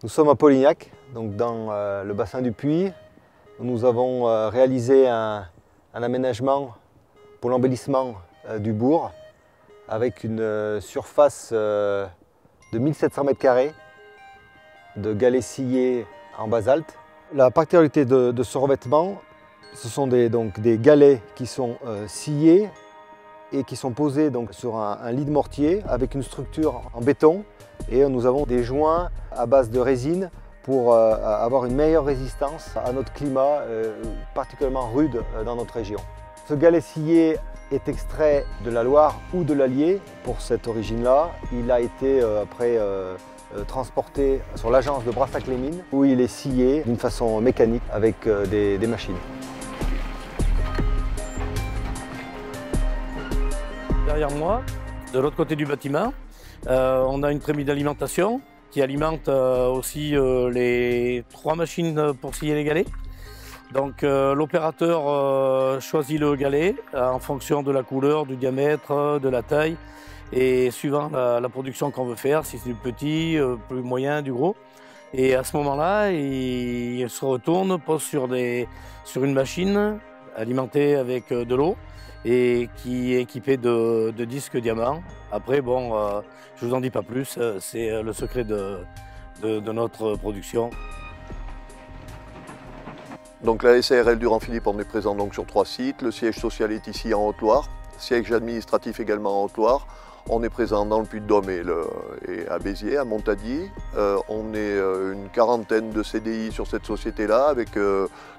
Nous sommes à Polignac, donc dans le bassin du Puy. Nous avons réalisé un aménagement pour l'embellissement du bourg avec une surface de 1700 m² de galets sciés en basalte. La particularité de ce revêtement, ce sont des galets qui sont sciés et qui sont posés donc, sur un lit de mortier avec une structure en béton. Et nous avons des joints à base de résine pour avoir une meilleure résistance à notre climat particulièrement rude dans notre région. Ce galet scié est extrait de la Loire ou de l'Allier pour cette origine-là. Il a été après transporté sur l'agence de Brassac-les-Mines où il est scié d'une façon mécanique avec des machines. Derrière moi, de l'autre côté du bâtiment, on a une trémie d'alimentation qui alimente aussi les 3 machines pour scier les galets. Donc l'opérateur choisit le galet en fonction de la couleur, du diamètre, de la taille et suivant la production qu'on veut faire, si c'est du petit, plus moyen, du gros. Et à ce moment-là, il se retourne, pose sur une machine alimentée avec de l'eau et qui est équipée de disques diamants. Après, bon, je vous en dis pas plus, c'est le secret de notre production. Donc la SARL Durand-Philippe, on est présent donc sur 3 sites. Le siège social est ici en Haute-Loire, siège administratif également en Haute-Loire. On est présent dans le Puy-de-Dôme et à Béziers, à Montadier. On est une quarantaine de CDI sur cette société-là, avec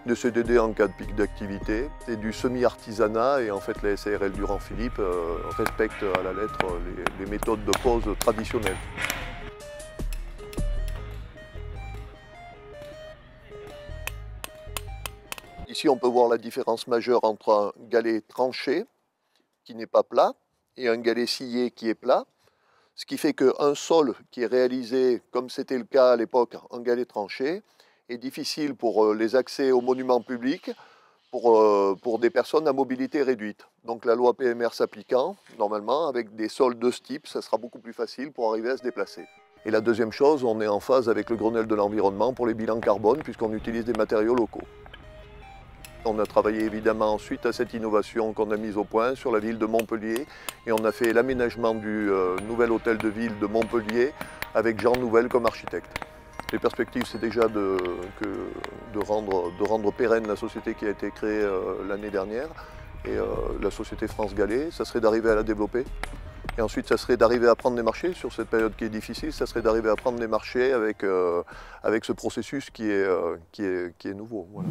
des CDD en cas de pic d'activité. C'est du semi-artisanat et en fait la SARL Durand-Philippe respecte à la lettre les méthodes de pose traditionnelles. Ici, on peut voir la différence majeure entre un galet tranché, qui n'est pas plat, et un galet scié qui est plat, ce qui fait qu'un sol qui est réalisé, comme c'était le cas à l'époque, en galet tranché, est difficile pour les accès aux monuments publics, pour des personnes à mobilité réduite. Donc la loi PMR s'appliquant, normalement, avec des sols de ce type, ça sera beaucoup plus facile pour arriver à se déplacer. Et la deuxième chose, on est en phase avec le Grenelle de l'environnement pour les bilans carbone, puisqu'on utilise des matériaux locaux. On a travaillé évidemment suite à cette innovation qu'on a mise au point sur la ville de Montpellier et on a fait l'aménagement du nouvel hôtel de ville de Montpellier avec Jean Nouvel comme architecte. Les perspectives, c'est déjà de rendre pérenne la société qui a été créée l'année dernière et la société France Galets, ça serait d'arriver à la développer. Et ensuite, ça serait d'arriver à prendre des marchés sur cette période qui est difficile, ça serait d'arriver à prendre des marchés avec ce processus qui est nouveau. Voilà.